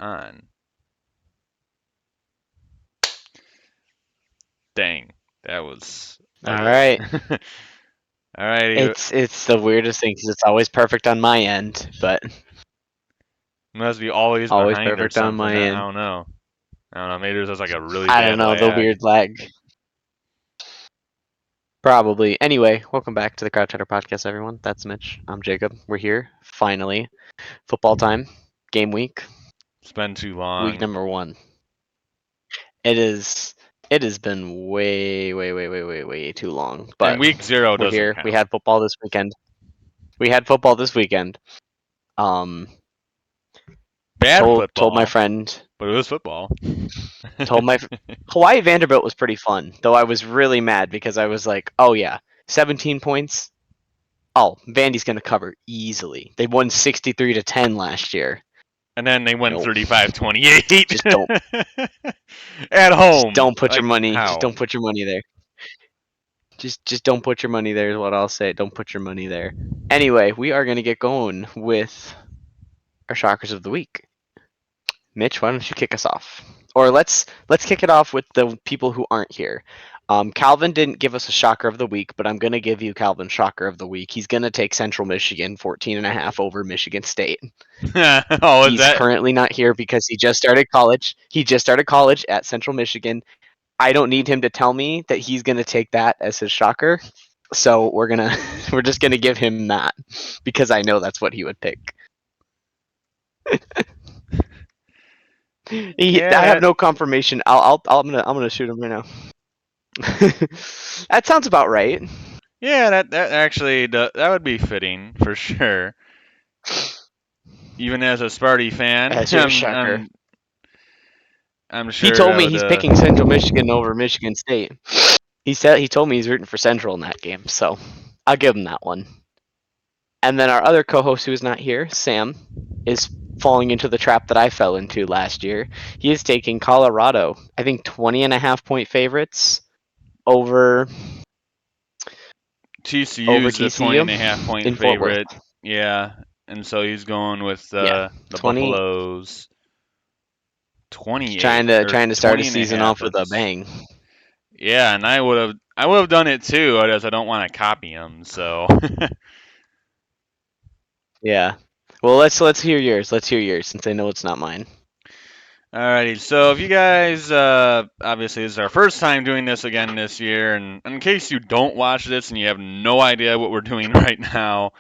on. Dang, that was All ugly. right. All right. It's the weirdest thing because it's always perfect on my end, but Must be always always behind or perfect on something. my I end. don't know. I don't know. Maybe there's just like a really I don't bad know, the lag. weird lag. Probably. Anyway, welcome back to the Crouch Chatter Podcast, everyone. That's Mitch. I'm Jacob. We're here, finally. Football time, game week, It's been too week long. number 1. It has been way too long. But And week 0 we're doesn't here. We count. had football this weekend. Um, Bad told my football, friend, but it was football. Hawaii Vanderbilt was pretty fun, though I was really mad because I was like, oh yeah, 17 points. Oh, Vandy's gonna cover easily. They won 63-10 last year. And then they won Nope. 35-28. Just don't At home. put your Like, money. Just how? don't put your money there. Just don't put your money there is what I'll say. Don't put your money there. Anyway, we are gonna get going with our shockers of the week. Mitch, why don't you kick us off? Or let's kick it off with the people who aren't here. Calvin didn't give us a shocker of the week, but I'm going to give you Calvin's shocker of the week. He's going to take Central Michigan 14.5 over Michigan State. Oh, is He's that? currently not here because he just started college. He just started college at Central Michigan. I don't need him to tell me that he's going to take that as his shocker. So we're just going to give him that because I know that's what he would pick. I have no confirmation. I'm gonna shoot him right now. That sounds about right. Yeah, that actually that would be fitting for sure. Even as a Sparty fan, As your shocker. I'm sure He told that me would. he's picking Central Michigan over Michigan State. He told me he's rooting for Central in that game, so I'll give him that one. And then our other co-host who is not here, Sam, is falling into the trap that I fell into last year. He is taking Colorado. I think 20.5 favorites over TCU's the TCU 20.5 point in Fort Worth. favorite. Yeah, and so he's going with Yeah, the 20. Buffaloes. He's 28 or trying to start 20 a and a season half. off with a bang. Yeah, and I would have done it too, as I don't want to copy him. So. Yeah. Well, let's hear yours. Let's hear yours since I know it's not mine. Alrighty, so if you guys, obviously this is our first time doing this again this year, and in case you don't watch this and you have no idea what we're doing right now,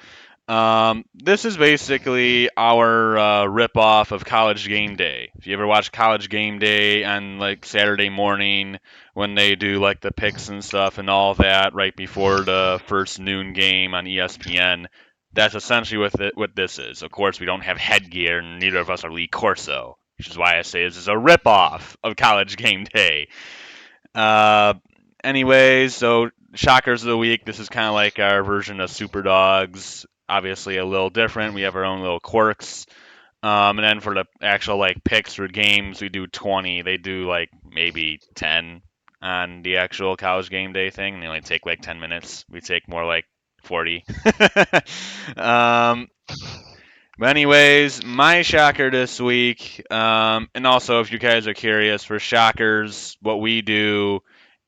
this is basically our rip-off of College Game Day. If you ever watch College Game Day on like Saturday morning when they do like the picks and stuff and all that right before the first noon game on ESPN, that's essentially what this is. Of course, we don't have headgear, and neither of us are Lee Corso, which is why I say this is a rip-off of College Game Day. Uh, anyways, so shockers of the week. This is kind of like our version of Super Dogs. Obviously, a little different. We have our own little quirks. And then for the actual like picks for games, we do 20. They do like maybe 10 on the actual College Game Day thing. They only take like 10 minutes. We take more like 40. um, but anyways, my shocker this week, and also if you guys are curious for shockers, what we do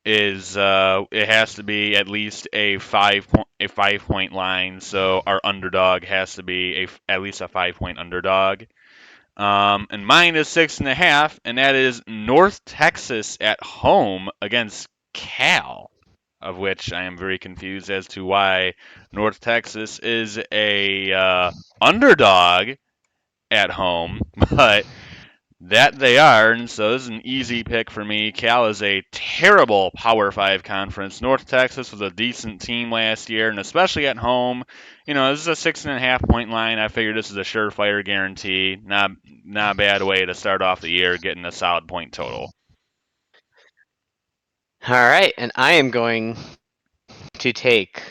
is it has to be at least a 5 point line. So our underdog has to be at least a 5 point underdog. And mine is 6.5, and that is North Texas at home against Cal, of which I am very confused as to why North Texas is a underdog at home, but that they are, and so this is an easy pick for me. Cal is a terrible Power 5 conference. North Texas was a decent team last year, and especially at home. This is a 6.5 point line. I figured this is a surefire guarantee. Not a bad way to start off the year, getting a solid point total. All right, and I am going to take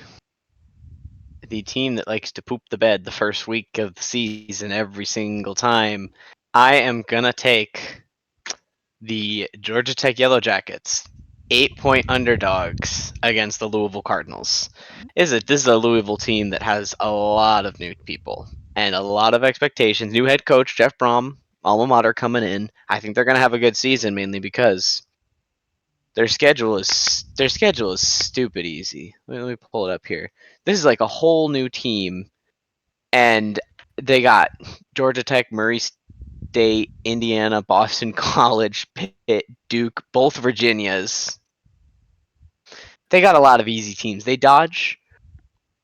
the team that likes to poop the bed the first week of the season every single time. I am gonna take the Georgia Tech Yellow Jackets, 8-point underdogs against the Louisville Cardinals. This is a Louisville team that has a lot of new people and a lot of expectations. New head coach Jeff Brom alma mater coming in. I think they're going to have a good season mainly because their schedule is stupid easy. Let me pull it up here. This is like a whole new team, and they got Georgia Tech, Murray State, Indiana, Boston College, Pitt, Duke, both Virginias. They got a lot of easy teams. They dodge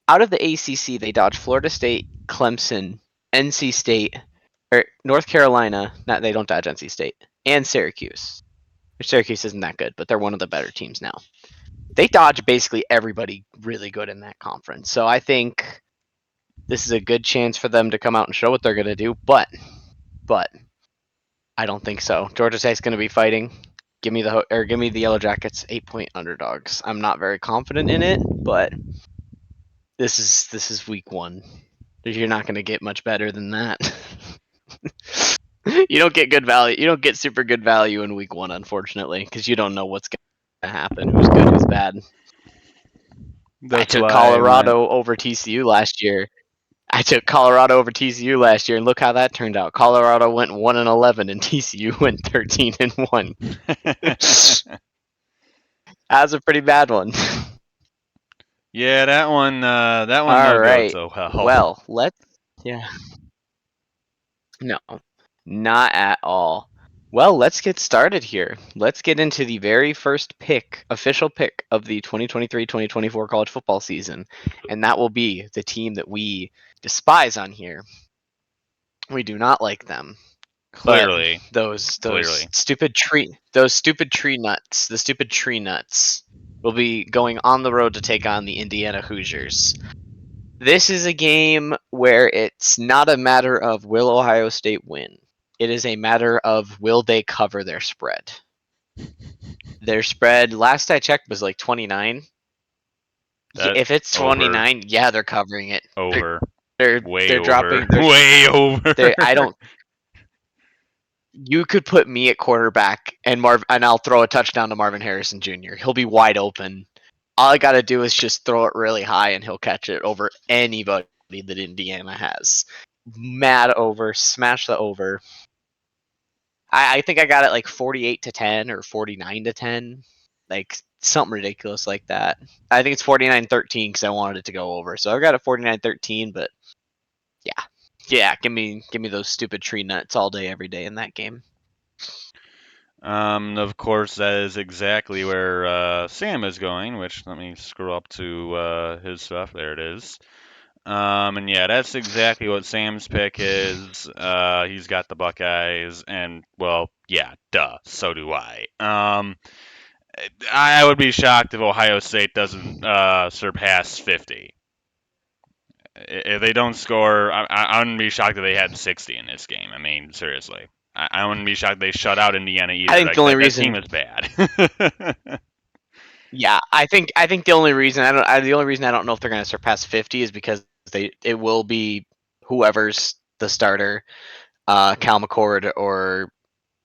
out of the ACC. They dodge Florida State, Clemson, NC State, or North Carolina. Not they don't dodge NC State and Syracuse. Syracuse isn't that good, but they're one of the better teams now. They dodge basically everybody really good in that conference. So I think this is a good chance for them to come out and show what they're going to do. But I don't think so. Georgia Tech's going to be fighting. Give me the Yellow Jackets 8-point underdogs. I'm not very confident in it, but this is week 1. You're not going to get much better than that. You don't get good value. You don't get super good value in week 1, unfortunately, because you don't know what's going to happen. Who's good, who's bad. I took Colorado over TCU last year. And look how that turned out. Colorado went 1-11, and TCU went 13-1. That was a pretty bad one. Yeah, that one. All no right. Go so well. Well, no, not at all. Well, let's get started here. Let's get into the very first official pick of the 2023-2024 college football season, and that will be the team that we despise on here. We do not like them. Clearly, those stupid tree nuts. The stupid tree nuts will be going on the road to take on the Indiana Hoosiers. This is a game where it's not a matter of will Ohio State win. It is a matter of will they cover their spread. Their spread, last I checked, was like 29. If it's 29, yeah, they're covering it. Over. They're dropping. Way over. I don't. You could put me at quarterback and I'll throw a touchdown to Marvin Harrison Jr. He'll be wide open. All I got to do is just throw it really high and he'll catch it over anybody that Indiana has. Mad over, smash the over. I think I got it like 48-10 or 49-10, like something ridiculous like that. I think it's 49-13 because I wanted it to go over. So I got it 49-13, but yeah, give me those stupid tree nuts all day, every day in that game. Of course, that is exactly where Sam is going. Which let me scroll up to his stuff. There it is. And yeah, that's exactly what Sam's pick is. He's got the Buckeyes, and well, yeah, duh. So do I. I would be shocked if Ohio State doesn't surpass 50. If they don't score, I wouldn't be shocked if they had 60 in this game. I mean, seriously, I wouldn't be shocked if they shut out Indiana either. I think the only reason that team is bad. Yeah, I think the only reason I don't know if they're going to surpass 50 is because it will be whoever's the starter, Cal McCord or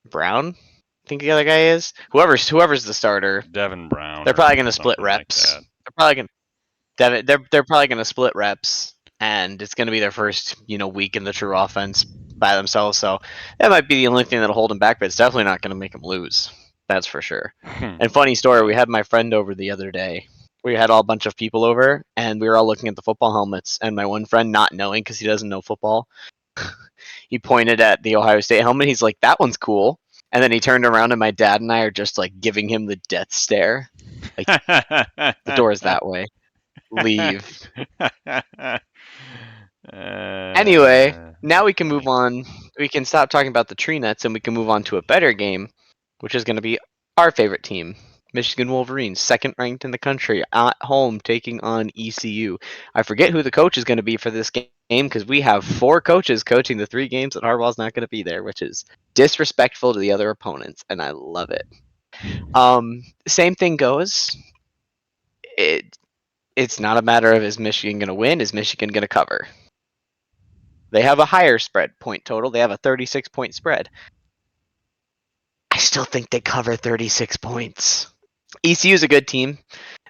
Brown. I think the other guy is whoever's the starter. Devin Brown. They're probably going to split reps. Like they're probably going to split reps, and it's going to be their first week in the true offense by themselves. So that might be the only thing that'll hold them back, but it's definitely not going to make them lose. That's for sure. And funny story, we had my friend over the other day. We had a bunch of people over, and we were all looking at the football helmets. And my one friend, not knowing because he doesn't know football, he pointed at the Ohio State helmet. He's like, "That one's cool." And then he turned around, and my dad and I are just like giving him the death stare. Like, the door is that way. Leave. Anyway, now we can move on. We can stop talking about the tree nuts, and we can move on to a better game, which is going to be our favorite team, Michigan Wolverines, second ranked in the country, at home taking on ECU. I forget who the coach is going to be for this game because we have 4 coaches coaching the 3 games that Harbaugh's not going to be there, which is disrespectful to the other opponents, and I love it. Same thing goes. It's not a matter of is Michigan going to win, is Michigan going to cover. They have a higher spread point total. They have a 36-point spread. I still think they cover 36 points. ECU is a good team,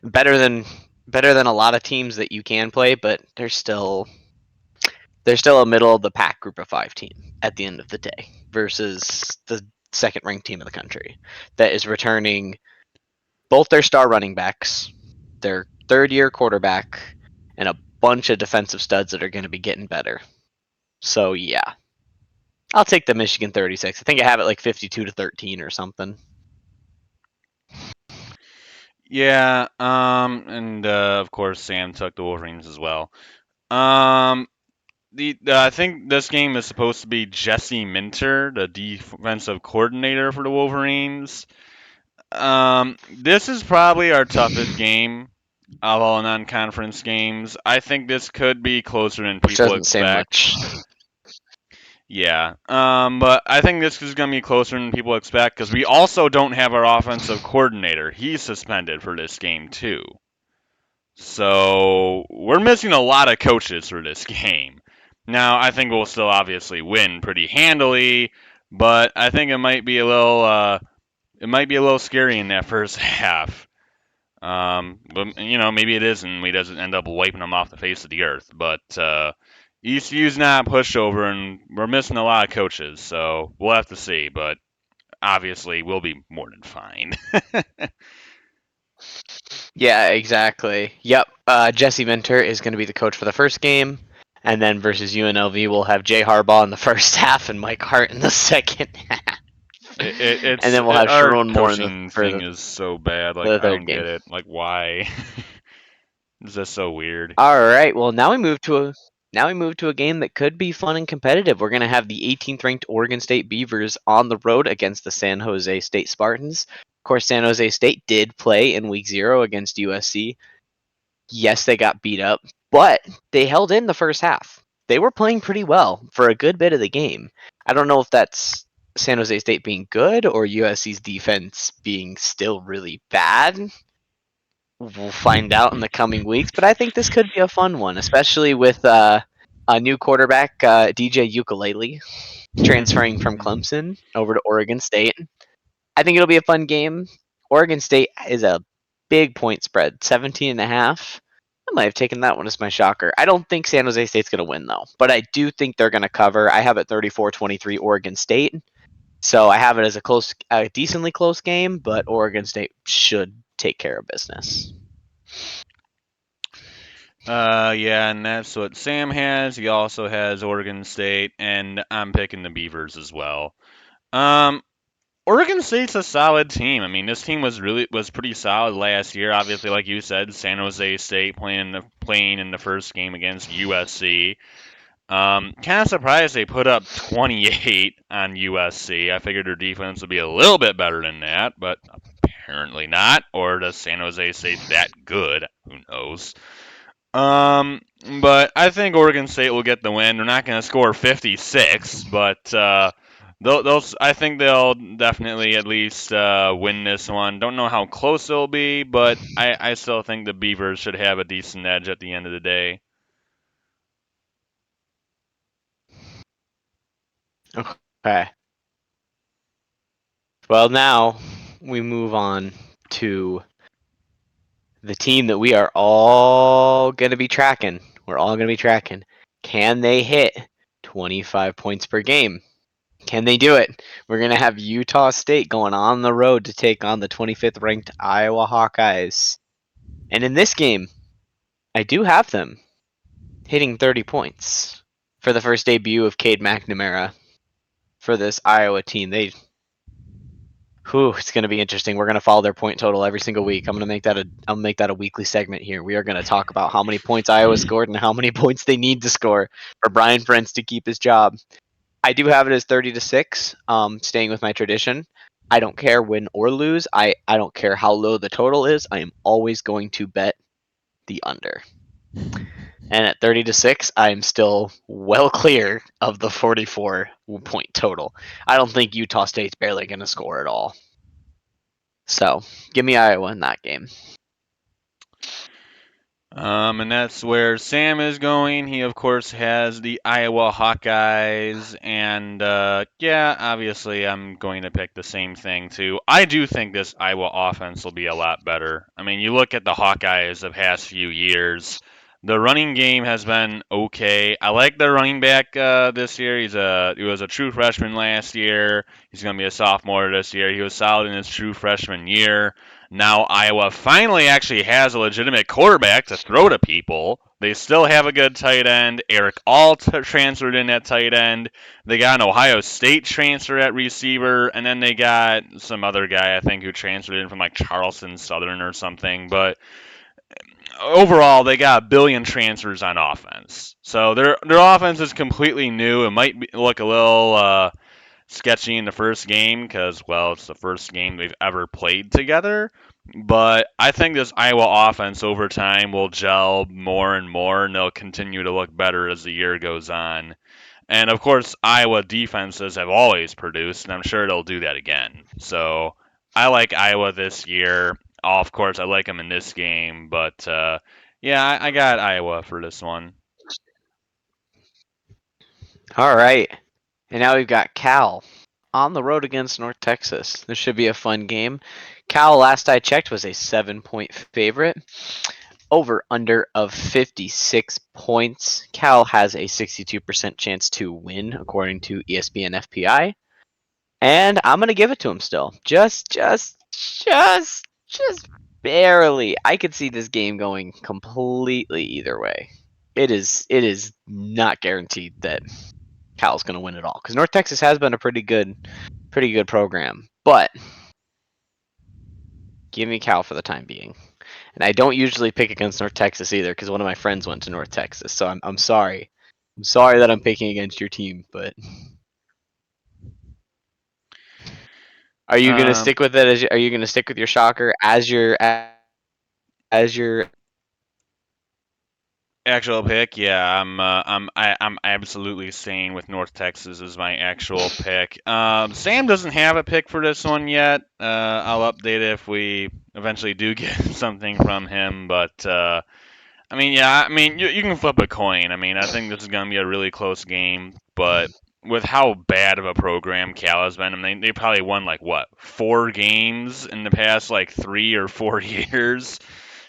better than a lot of teams that you can play, but they're still They're still a middle of the pack group of 5 team at the end of the day versus the second ranked team in the country that is returning both their star running backs, their third year quarterback, and a bunch of defensive studs that are going to be getting better. So yeah, I'll take the Michigan 36. I think I have it like 52-13 or something. Yeah, and of course Sam took the Wolverines as well. Um, I think this game is supposed to be Jesse Minter, the defensive coordinator for the Wolverines. This is probably our toughest game of all non-conference games. I think this could be closer than Which people doesn't say expect. much. Yeah, but I think this is going to be closer than people expect because we also don't have our offensive coordinator. He's suspended for this game too. So we're missing a lot of coaches for this game. Now I think we'll still obviously win pretty handily, but I think it might be a little scary in that first half. But maybe it is, and we doesn't end up wiping them off the face of the earth. But ECU's not a pushover, and we're missing a lot of coaches, so we'll have to see. But obviously, we'll be more than fine. Yeah, exactly. Yep. Jesse Minter is going to be the coach for the first game. And then versus UNLV, we'll have Jay Harbaugh in the first half and Mike Hart in the second half. And then we'll have Our Sharon Moore coaching for thing is so bad. for Like the I third don't get game. it. Like why? Is this so weird? All right. Well, now we move to a game that could be fun and competitive. We're going to have the 18th ranked Oregon State Beavers on the road against the San Jose State Spartans. Of course, San Jose State did play in week 0 against USC. Yes, they got beat up, but they held in the first half. They were playing pretty well for a good bit of the game. I don't know if that's San Jose State being good or USC's defense being still really bad. We'll find out in the coming weeks, but I think this could be a fun one, especially with a new quarterback, DJ Ukulele, transferring from Clemson over to Oregon State. I think it'll be a fun game. Oregon State is a big point spread, 17.5. I might have taken that one as my shocker. I don't think San Jose State's going to win, though, but I do think they're going to cover. I have it 34-23 Oregon State. So I have it as a decently close game, but Oregon State should take care of business. Yeah, and that's what Sam has. He also has Oregon State, and I'm picking the Beavers as well. Um, Oregon State's a solid team. I mean, this team was pretty solid last year. Obviously, like you said, San Jose State playing in the first game against USC. Kind of surprised they put up 28 on USC. I figured their defense would be a little bit better than that, but apparently not. Or does San Jose State that good? Who knows? But I think Oregon State will get the win. They're not going to score 56, but I think they'll definitely at least win this one. Don't know how close it'll be, but I still think the Beavers should have a decent edge at the end of the day. Okay. Well, now we move on to the team that we are all going to be tracking. We're all going to be tracking. Can they hit 25 points per game? Can they do it? We're going to have Utah State going on the road to take on the 25th ranked Iowa Hawkeyes. And in this game, I do have them hitting 30 points for the first debut of Cade McNamara for this Iowa team. It's going to be interesting. We're going to follow their point total every single week. I'll make that a weekly segment here. We are going to talk about how many points Iowa scored and how many points they need to score for Brian Ferentz to keep his job. I do have it as 30-6. Staying with my tradition. I don't care win or lose. I don't care how low the total is. I am always going to bet the under. And at 30-6, I'm still well clear of the 44 point total. I don't think Utah State's barely going to score at all. So, give me Iowa in that game. And that's where Sam is going. He, of course, has the Iowa Hawkeyes. And, yeah, obviously, I'm going to pick the same thing, too. I do think this Iowa offense will be a lot better. I mean, you look at the Hawkeyes the past few years, The running game has been okay. I like their running back this year. He was a true freshman last year. He's going to be a sophomore this year. He was solid in his true freshman year. Now Iowa finally actually has a legitimate quarterback to throw to people. They still have a good tight end. Eric Alt transferred in at tight end. They got an Ohio State transfer at receiver, and then they got some other guy I think who transferred in from like Charleston Southern or something. But overall, they got a billion transfers on offense. So their offense is completely new. It might look a little sketchy in the first game because, well, it's the first game they've ever played together. But I think this Iowa offense over time will gel more and more, and they'll continue to look better as the year goes on. And of course, Iowa defenses have always produced, and I'm sure they'll do that again. So I like Iowa this year. Of course, I like them in this game, but yeah, I got Iowa for this one. All right. And now we've got Cal on the road against North Texas. This should be a fun game. Cal, last I checked, was a 7-point favorite. Over under of 56 points. Cal has a 62% chance to win, according to ESPN FPI. And I'm gonna give it to him still. Just barely. I could see this game going completely either way. It is not guaranteed that Cal's gonna win it all because North Texas has been a pretty good program. But give me Cal for the time being. And I don't usually pick against North Texas either because one of my friends went to North Texas. So I'm sorry. I'm sorry that I'm picking against your team, but are you gonna Um, stick with it? Are you gonna stick with your shocker as your? Actual pick, yeah, I'm absolutely staying with North Texas as my actual pick. Sam doesn't have a pick for this one yet. I'll update it if we eventually do get something from him. But I mean, yeah, I mean, you can flip a coin. I mean, I think this is going to be a really close game, but with how bad of a program Cal has been, I mean, they probably won like what, 4 games in the past like 3 or 4 years.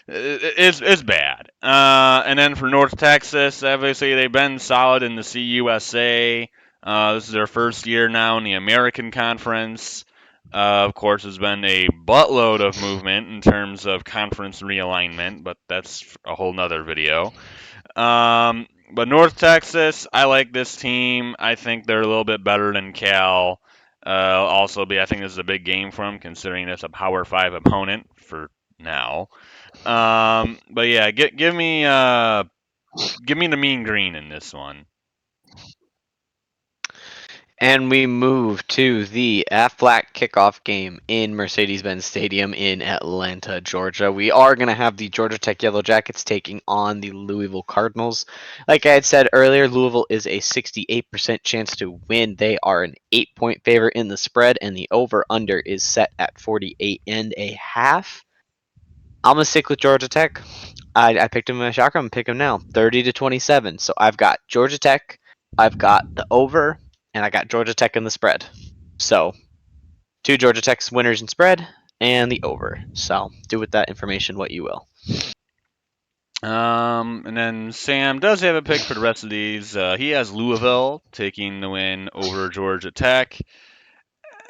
It's bad. And then for North Texas, obviously they've been solid in the CUSA. This is their first year now in the American Conference. Of course, there's been a buttload of movement in terms of conference realignment, but that's a whole nother video. But North Texas, I like this team. I think they're a little bit better than Cal. I think this is a big game for them, considering it's a Power Five opponent for now. But yeah, give me the mean green in this one. And we move to the Aflac kickoff game in Mercedes-Benz Stadium in Atlanta, Georgia. We are going to have the Georgia Tech Yellow Jackets taking on the Louisville Cardinals. Like I had said earlier, Louisville is a 68% chance to win. They are an 8-point favorite in the spread, and the over-under is set at 48.5. I'm going to stick with Georgia Tech. I picked him in a shocker. I'm going to pick him now. 30-27. So I've got Georgia Tech. I've got the over, and I got Georgia Tech in the spread. So 2 Georgia Tech's winners in spread and the over. So do with that information what you will. And then Sam does have a pick for the rest of these. He has Louisville taking the win over Georgia Tech.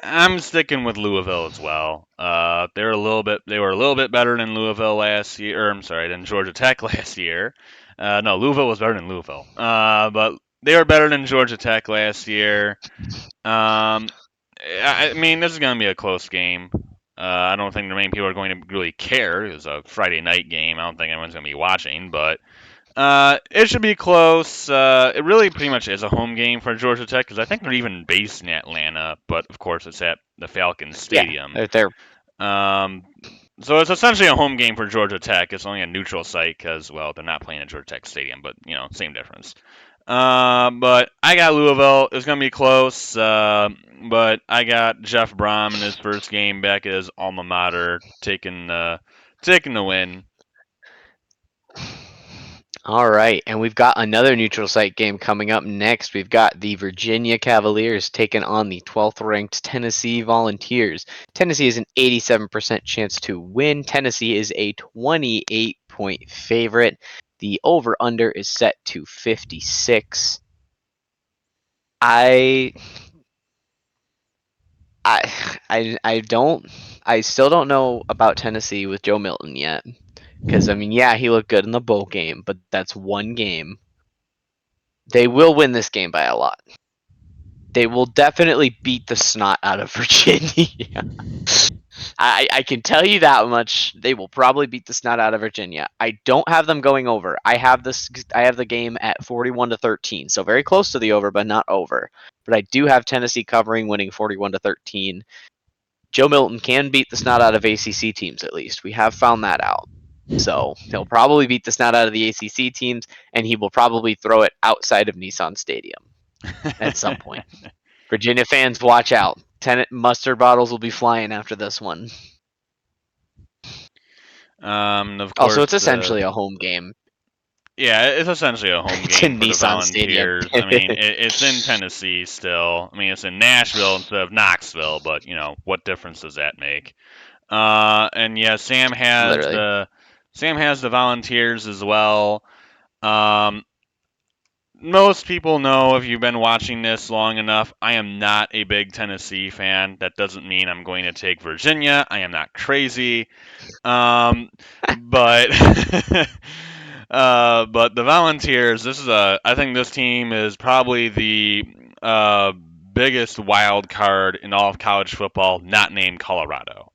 I'm sticking with Louisville as well. They were a little bit better than Louisville last year. Or, I'm sorry, than Georgia Tech last year. No, Louisville was better than Louisville. But they were better than Georgia Tech last year. I mean, this is going to be a close game. I don't think the main people are going to really care. It was a Friday night game. I don't think anyone's going to be watching, but it should be close. It really pretty much is a home game for Georgia Tech because I think they're even based in Atlanta, but of course it's at the Falcons Yeah, Stadium. they're Um, so it's essentially a home game for Georgia Tech. It's only a neutral site because, well, they're not playing at Georgia Tech Stadium, but same difference. But I got Louisville. It's gonna be close. But I got Jeff Brom in his first game back at his alma mater, taking the win. all right. And we've got another neutral site game coming up next. We've got the Virginia Cavaliers taking on the 12th ranked Tennessee Volunteers. Tennessee is an 87% chance to win. Tennessee is a 28-point favorite. The over-under is set to 56. I still don't know about Tennessee with Joe Milton yet. Because, I mean, yeah, he looked good in the bowl game, but that's one game. They will win this game by a lot. They will definitely beat the snot out of Virginia. I can tell you that much. They will probably beat the snot out of Virginia. I don't have them going over. I have the game at 41-13, so very close to the over, but not over. But I do have Tennessee covering, winning 41-13. Joe Milton can beat the snot out of ACC teams, at least. We have found that out. So he'll probably beat the snot out of the ACC teams, and he will probably throw it outside of Nissan Stadium at some point. Virginia fans, watch out. Tenant mustard bottles will be flying after this one. Of Also, course, it's essentially a home game. yeah, it's essentially a home It's game in for the Nissan Stadium. Volunteers. I mean, it's in Tennessee still. I mean, it's in Nashville instead of Knoxville, but what difference does that make? And yeah, Literally. Sam has the Volunteers as well. Um, Most people know if you've been watching this long enough, I am not a big Tennessee fan. That doesn't mean I'm going to take Virginia. I am not crazy. Um, but but the Volunteers, I think this team is probably the biggest wild card in all of college football, not named Colorado.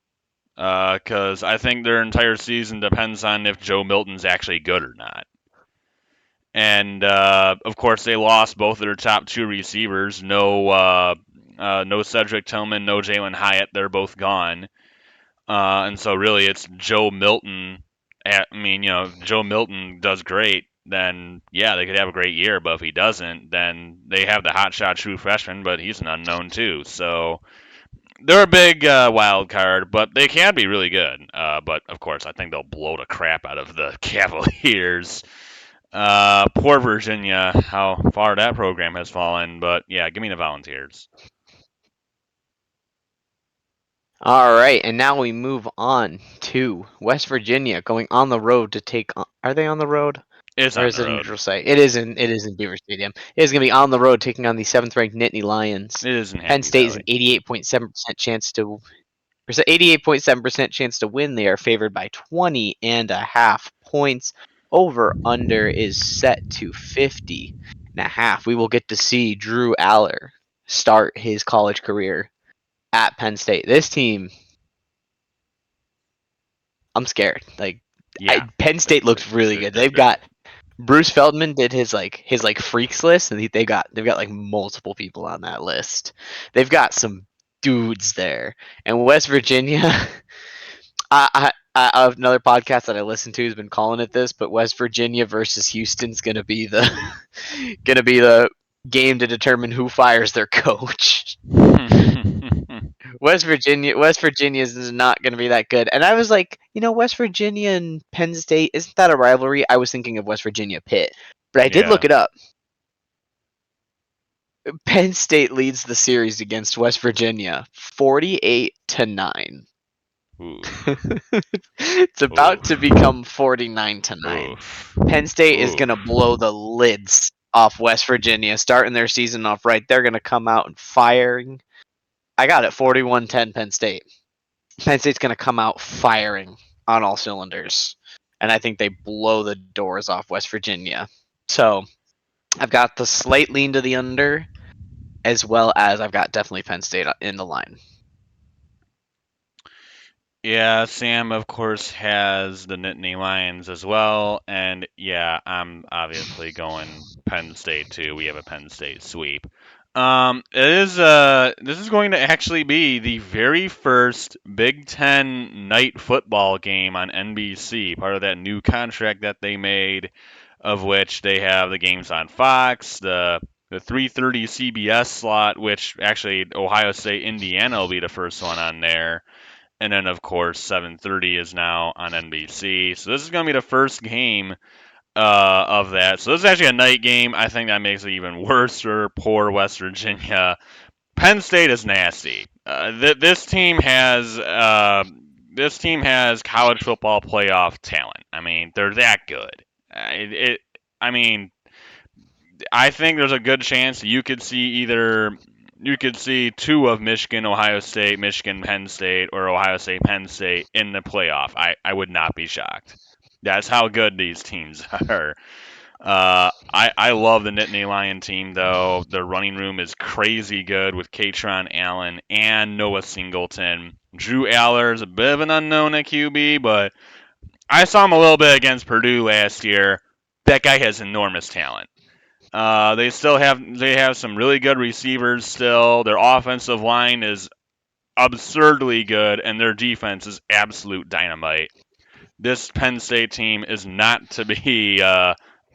Because I think their entire season depends on if Joe Milton's actually good or not. And of course, they lost both of their top two receivers. No Cedric Tillman, no Jalen Hyatt. They're both gone. And so really, it's Joe Milton. I mean, if Joe Milton does great, then yeah, they could have a great year. But if he doesn't, then they have the hotshot true freshman, but he's an unknown too. So they're a big wild card, but they can be really good. But of course, I think they'll blow the crap out of the Cavaliers. Poor Virginia, how far that program has fallen. But yeah, give me the Volunteers. All right, and now we move on to West Virginia going on the road to take on. Are they on the road? It's Or on is the it a road. neutral site? It is in Beaver Stadium. It is going to be on the road taking on the 7th-ranked Nittany Lions. It is in Penn Happy State is an Valley. 88.7% chance to 88.7% chance to win. They are favored by 20.5 points. Over under is set to 50.5. We will get to see Drew Aller start his college career at Penn State. This team, I'm scared. Yeah, Penn State looks really good. they're They've good. got Bruce Feldman did his freaks list, and they've got like multiple people on that list. They've got some dudes there, and West Virginia. Another podcast that I listen to has been calling it this, but West Virginia versus Houston's gonna be the gonna be the game to determine who fires their coach. West Virginia is not going to be that good. And I was like, West Virginia and Penn State, isn't that a rivalry? I was thinking of West Virginia Pitt, but I did Yeah. look it up. Penn State leads the series against West Virginia 48-9. Ooh. It's about to become 49-9. Oof. Penn State is Oof. going to blow the lids off West Virginia, starting their season off right. They're going to come out and firing. I got it 41-10 Penn State. Penn State's going to come out firing on all cylinders. And I think they blow the doors off West Virginia. So I've got the slight lean to the under, as well as I've got definitely Penn State in the line. Yeah, Sam, of course, has the Nittany Lions as well. And yeah, I'm obviously going Penn State too. We have a Penn State sweep. This is going to actually be the very first Big Ten night football game on NBC, part of that new contract that they made, of which they have the games on Fox, the 3:30 CBS slot, which actually Ohio State Indiana will be the first one on there. And then, of course, 7:30 is now on NBC. So this is going to be the first game of that. So this is actually a night game. I think that makes it even worse for poor West Virginia. Penn State is nasty. This team has college football playoff talent. I mean, they're that good. I mean, I think there's a good chance you could see two of Michigan, Ohio State, Michigan, Penn State, or Ohio State, Penn State in the playoff. I would not be shocked. That's how good these teams are. I love the Nittany Lion team though. Their running room is crazy good with Katron Allen and Noah Singleton. Drew Aller's a bit of an unknown at QB, but I saw him a little bit against Purdue last year. That guy has enormous talent. They have some really good receivers still. Their offensive line is absurdly good, and their defense is absolute dynamite. This Penn State team is not to be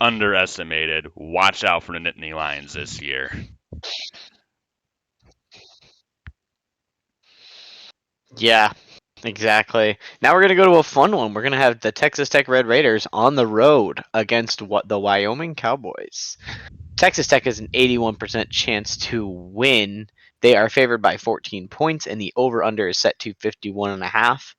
underestimated. Watch out for the Nittany Lions this year. Yeah, exactly. Now we're gonna go to a fun one. We're gonna have the Texas Tech Red Raiders on the road against what the Wyoming Cowboys. Texas Tech has an 81% chance to win. They are favored by 14 points, and the over/under is set to 51.5.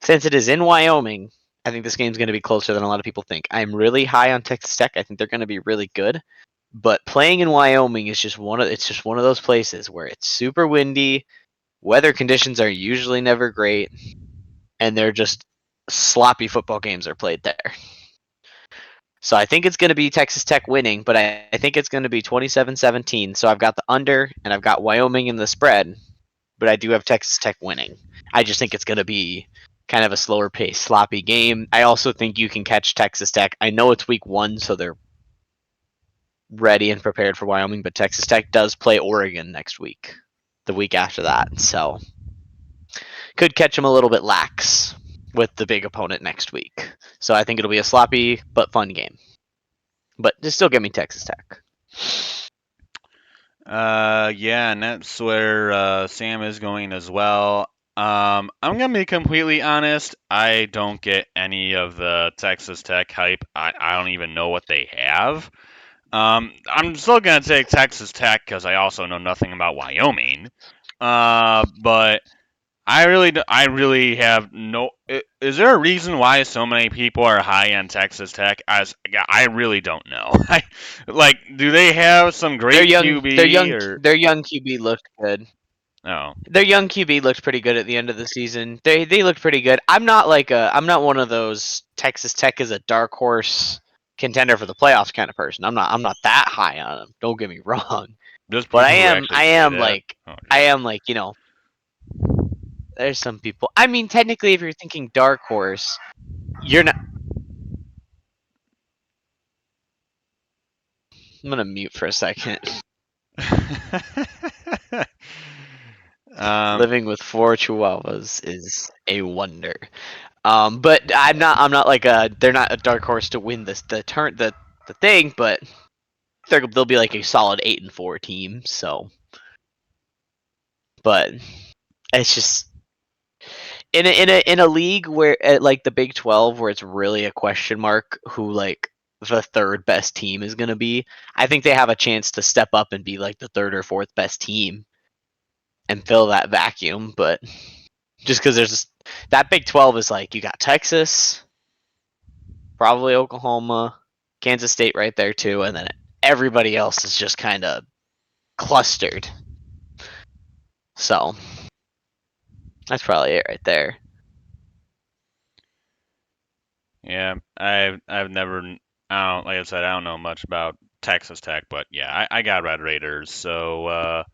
Since it is in Wyoming, I think this game's going to be closer than a lot of people think. I'm really high on Texas Tech. I think they're going to be really good. But playing in Wyoming is just one of those places where it's super windy. Weather conditions are usually never great, and they're just sloppy football games are played there. So I think it's going to be Texas Tech winning, but I think it's going to be 27-17. So I've got the under, and I've got Wyoming in the spread, but I do have Texas Tech winning. I just think it's going to be kind of a slower pace, sloppy game. I also think you can catch Texas Tech. I know it's week 1, so they're ready and prepared for Wyoming, but Texas Tech does play Oregon next week, the week after that. So could catch them a little bit lax with the big opponent next week. So I think it'll be a sloppy but fun game. But just still give me Texas Tech. Yeah, and that's where Sam is going as well. I'm gonna be completely honest. I don't get any of the Texas Tech hype. I don't even know what they have. I'm still gonna take Texas Tech because I also know nothing about Wyoming. But I really have no. Is there a reason why so many people are high on Texas Tech? I really don't know. Like, do they have some Their great young, their QB young, or their young QB looked good. no? Their young QB looked pretty good at the end of the season. They looked pretty good. I'm not one of those Texas Tech is a dark horse contender for the playoffs kind of person. I'm not that high on them. Don't get me wrong. Just But I people who am actually I say am that. like Oh I god. am like, there's some people. I mean, technically if you're thinking dark horse, you're not. I'm going to mute for a second. um, Living with 4 chihuahuas is a wonder. But I'm not like they're not a dark horse to win the thing, but they'll be like a solid 8-4 team. So, but it's just in a league where at like the Big 12 where it's really a question mark who like the third best team is going to be. I think they have a chance to step up and be like the third or fourth best team and fill that vacuum. But just because that Big 12 is like you got Texas, probably Oklahoma, Kansas State right there too, and then everybody else is just kind of clustered. So that's probably it right there. yeah, I've never. I don't like I said. I don't know much about Texas Tech, but yeah, I got Red Raiders. So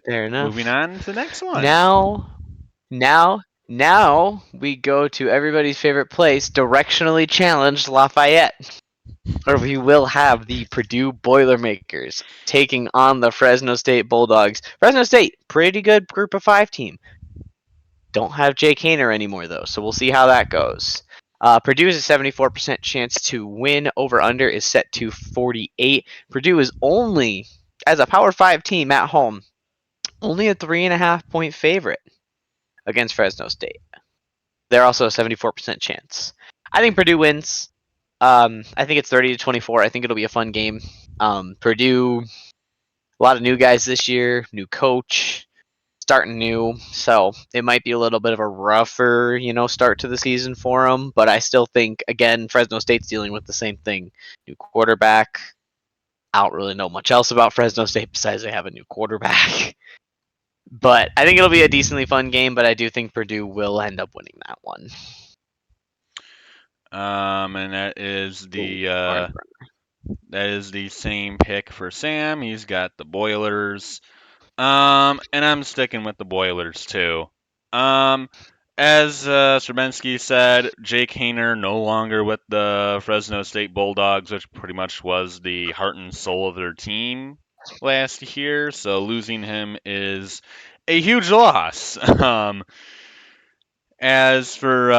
Fair moving enough. on to the next one. Now, now, now we go to everybody's favorite place, directionally challenged Lafayette, where we will have the Purdue Boilermakers taking on the Fresno State Bulldogs. Fresno State, pretty good group of 5 team. Don't have Jake Haener anymore though, so we'll see how that goes. Purdue is a 74% chance to win. Over under is set to 48. Purdue is only, as a Power 5 team at home, only a 3.5 point favorite against Fresno State. They're also a 74% chance. I think Purdue wins. I think it's 30-24. I think it'll be a fun game. Purdue, a lot of new guys this year, new coach. starting new, so it might be a little bit of a rougher, start to the season for them. But I still think, again, Fresno State's dealing with the same thing. New quarterback. I don't really know much else about Fresno State besides they have a new quarterback. But I think it'll be a decently fun game, but I do think Purdue will end up winning that one. And that is the same pick for Sam. He's got the Boilers. And I'm sticking with the Boilers too. As Strabensky said, Jake Hayner no longer with the Fresno State Bulldogs, which pretty much was the heart and soul of their team last year. So losing him is a huge loss. As for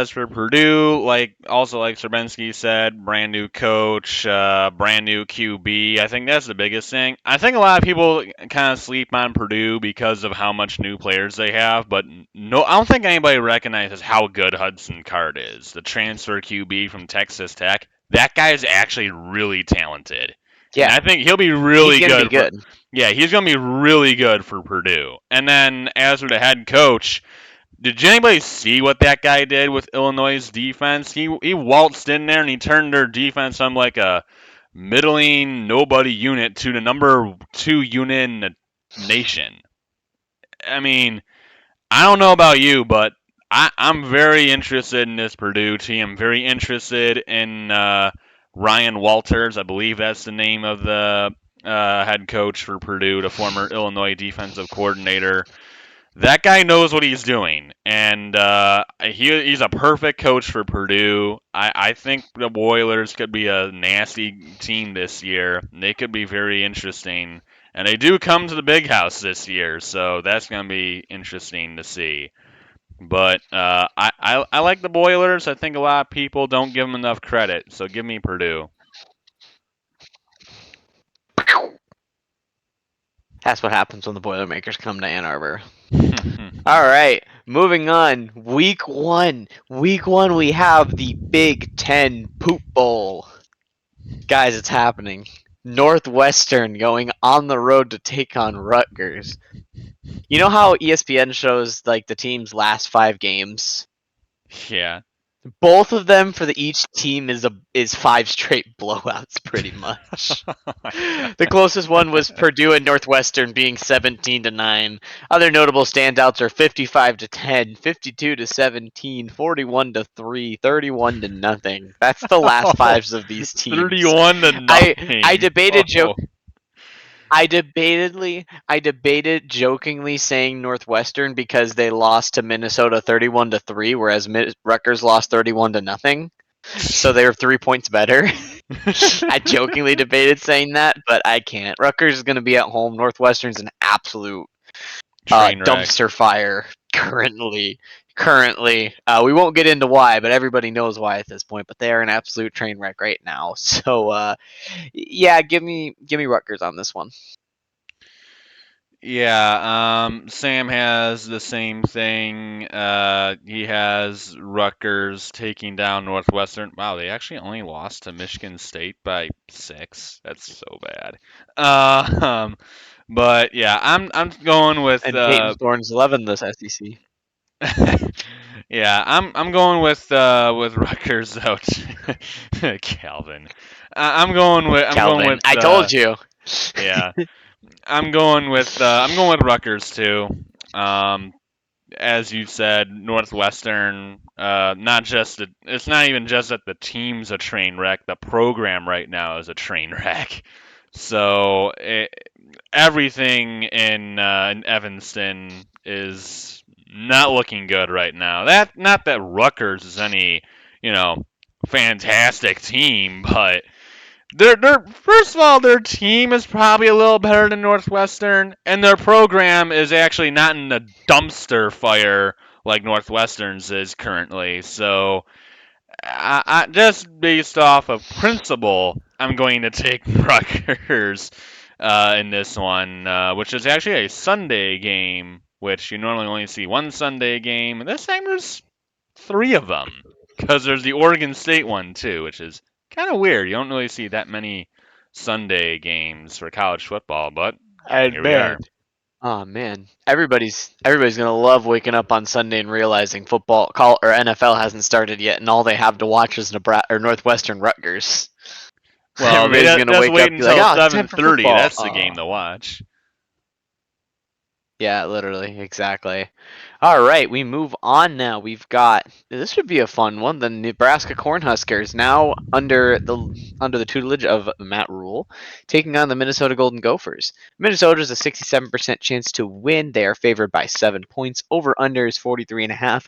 Purdue, like Strabensky said, brand new coach, brand new QB. I think that's the biggest thing. I think a lot of people kind of sleep on Purdue because of how much new players they have, but no, I don't think anybody recognizes how good Hudson Card is, the transfer QB from Texas Tech. That guy is actually really talented. Yeah, and I think he'll be really he's gonna good. be good. Yeah, he's gonna be really good for Purdue. And then as for the head coach. Did anybody see what that guy did with Illinois' defense? He waltzed in there and he turned their defense from like a middling nobody unit to the number 2 unit in the nation. I mean, I don't know about you, but I'm very interested in this Purdue team. I'm very interested in Ryan Walters. I believe that's the name of the head coach for Purdue, the former Illinois defensive coordinator. That guy knows what he's doing, and he's a perfect coach for Purdue. I think the Boilers could be a nasty team this year. They could be very interesting, and they do come to the big house this year, so that's going to be interesting to see. But I like the Boilers. I think a lot of people don't give them enough credit, so give me Purdue. That's what happens when the Boilermakers come to Ann Arbor. All right, moving on. Week 1. Week 1, we have the Big Ten Poop Bowl. Guys, it's happening. Northwestern going on the road to take on Rutgers. You know how ESPN shows like the team's last 5 games? Yeah. Both of them for each team is 5 straight blowouts, pretty much. The closest one was Purdue and Northwestern being 17-9. Other notable standouts are 55-10, 52-17, 41-3, 31-0. That's the last 5s of these teams. 31-0. I debated I debated jokingly saying Northwestern because they lost to Minnesota 31-3, whereas Rutgers lost 31-0. So they were 3 points better. I jokingly debated saying that, but I can't. Rutgers is going to be at home. Northwestern's an absolute dumpster fire currently. We won't get into why, but everybody knows why at this point. But they are an absolute train wreck right now. So, yeah, give me Rutgers on this one. Yeah, Sam has the same thing. He has Rutgers taking down Northwestern. Wow, they actually only lost to Michigan State by 6. That's so bad. But yeah, I'm going with. And Peyton Thorne's 11 this SEC. Yeah, I'm going with Rutgers though. Calvin. I'm going with. I told you. Yeah. I'm going with Rutgers too. As you said, Northwestern. It's not even just that the team's a train wreck. The program right now is a train wreck. So everything in Evanston is not looking good right now. Not that Rutgers is any fantastic team, but. First of all, their team is probably a little better than Northwestern, and their program is actually not in a dumpster fire like Northwestern's is currently. So, I just based off of principle, I'm going to take Rutgers in this one, which is actually a Sunday game, which you normally only see one Sunday game. This time there's 3 of them, because there's the Oregon State one too, which is kind of weird. You don't really see that many Sunday games for college football, but here we are. Oh man, everybody's gonna love waking up on Sunday and realizing football call or NFL hasn't started yet, and all they have to watch is Nebraska or Northwestern Rutgers. Well, Everybody's gonna just wake wait up and be like, until "Oh, it's time for 7:30. football." That's the game to watch. Yeah, literally, exactly. All right, we move on now. We've got this would be a fun one. The Nebraska Cornhuskers now under the tutelage of Matt Rule, taking on the Minnesota Golden Gophers. Minnesota is a 67% chance to win. They are favored by 7 points. Over under is 43.5.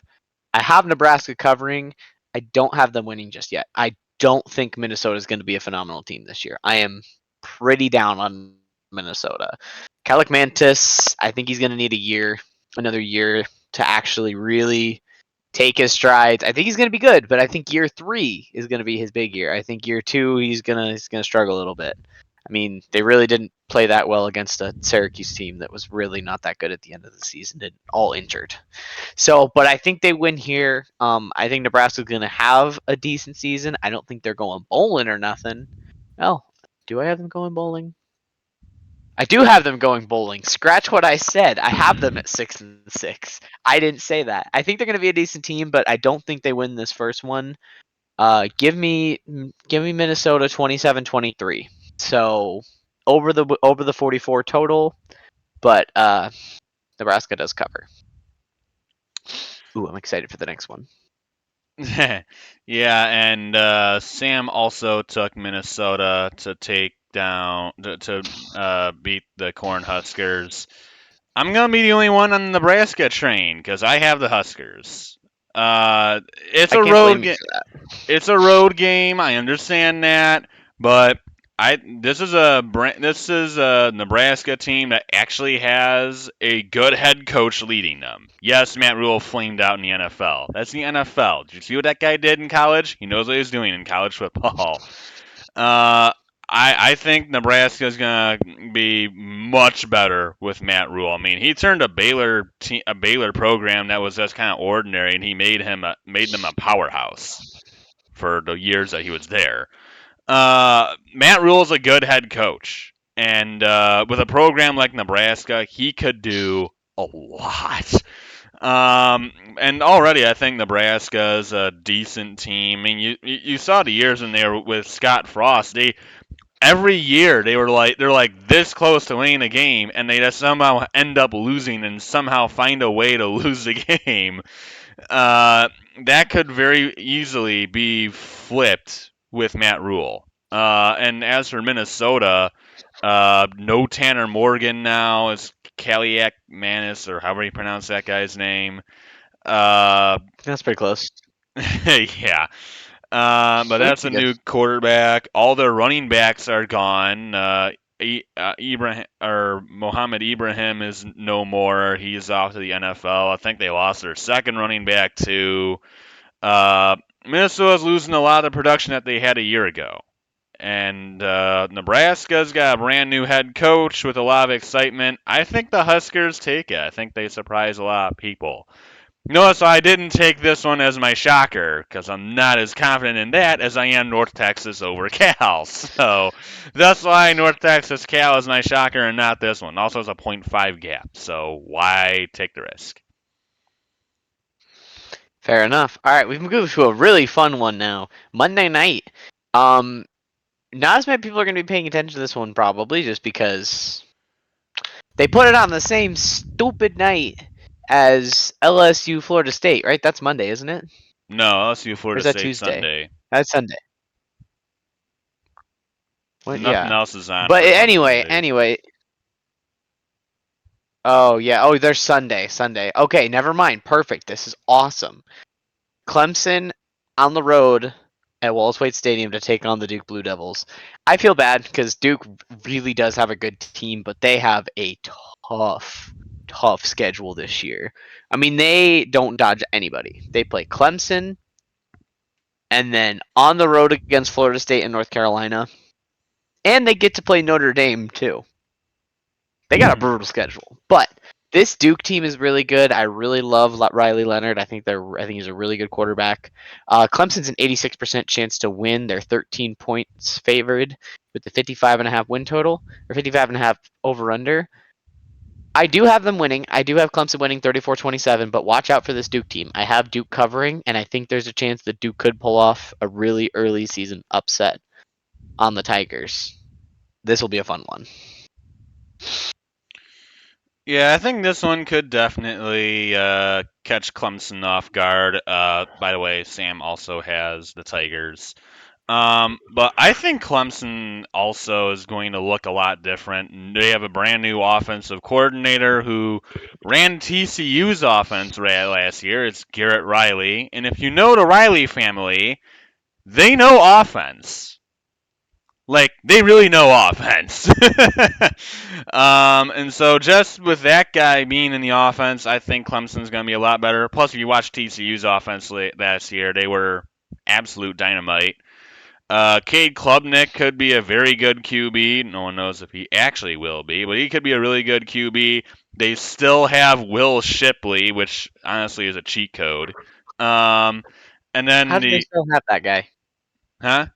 I have Nebraska covering. I don't have them winning just yet. I don't think Minnesota is going to be a phenomenal team this year. I am pretty down on Minnesota. Calic Mantis, I think he's going to need another year to actually really take his strides. I think he's going to be good, but I think year 3 is going to be his big year. I think year 2 he's gonna struggle a little bit. I mean, they really didn't play that well against a Syracuse team that was really not that good at the end of the season and all injured. So, but I think they win here. I think Nebraska's going to have a decent season. I don't think they're going bowling or nothing. Well, do I have them going bowling? I do have them going bowling. Scratch what I said. I have them at 6-6. I didn't say that. I think they're going to be a decent team, but I don't think they win this first one. Give me Minnesota 27-23. So over the 44 total, but Nebraska does cover. Ooh, I'm excited for the next one. Yeah, and Sam also took Minnesota to take down to beat the Cornhuskers. I'm gonna be the only one on the Nebraska train because I have the Huskers. It's I a can't blame road you game. for that. It's a road game. I understand that, but this is a Nebraska team that actually has a good head coach leading them. Yes, Matt Rule flamed out in the NFL. That's the NFL. Did you see what that guy did in college? He knows what he's doing in college football. Uh, I think Nebraska is gonna be much better with Matt Rule. I mean, he turned a Baylor program that was just kind of ordinary, and he made them a powerhouse for the years that he was there. Matt Rule is a good head coach, and with a program like Nebraska, he could do a lot. And already I think Nebraska is a decent team. I mean, you saw the years when they were with Scott Frost. They every year they're like this close to winning a game, and they just somehow end up losing and somehow find a way to lose the game. Uh, that could very easily be flipped with Matt Rule. And as for Minnesota, no Tanner Morgan now. It's Kaliak Manis, or however you pronounce that guy's name. Uh, That's pretty close. yeah. But That's that's a pretty good. new quarterback. All their running backs are gone. Ibrahim or Mohammed Ibrahim is no more. He's off to the NFL. I think they lost their second running back too. Uh, Minnesota's losing a lot of the production that they had a year ago. And Nebraska's got a brand new head coach with a lot of excitement. I think the Huskers take it. I think they surprise a lot of people. Notice I didn't take this one as my shocker because I'm not as confident in that as I am North Texas over Cal. So that's why North Texas Cal is my shocker and not this one. Also, it's a .5 gap. So why take the risk? Fair enough. All right, we've moved to a really fun one now. Monday night. Um, Not as many people are going to be paying attention to this one probably, just because they put it on the same stupid night as LSU Florida State, right? That's Monday, isn't it? No, LSU Or Florida is that State Tuesday? Sunday. That's Sunday. What? Nothing Yeah. else is on But for some anyway, Sundays. anyway. Oh yeah. Oh, there's Sunday. Sunday. Okay, never mind. Perfect. This is awesome. Clemson on the road at Wallace Wade Stadium to take on the Duke Blue Devils. I feel bad because Duke really does have a good team, but they have a tough, tough schedule this year. I mean, they don't dodge anybody. They play Clemson and then on the road against Florida State and North Carolina, and they get to play Notre Dame too. They got a brutal schedule, but this Duke team is really good. I really love Riley Leonard. I think he's a really good quarterback. Clemson's an 86% chance to win. They're 13 points favored with the 55.5 win total or 55.5 over under. I do have them winning. I do have Clemson winning 34-27, but watch out for this Duke team. I have Duke covering, and I think there's a chance that Duke could pull off a really early season upset on the Tigers. This will be a fun one. Yeah, I think this one could definitely catch Clemson off guard. By the way, Sam also has the Tigers. But I think Clemson also is going to look a lot different. They have a brand new offensive coordinator who ran TCU's offense last year. It's Garrett Riley. And if you know the Riley family, they know offense. Like, they really know offense. And so just with that guy being in the offense, I think Clemson's going to be a lot better. Plus, if you watch TCU's offense last year, they were absolute dynamite. Cade Klubnik could be a very good QB. No one knows if he actually will be, but he could be a really good QB. They still have Will Shipley, which honestly is a cheat code. And How then do they the still have that guy? huh?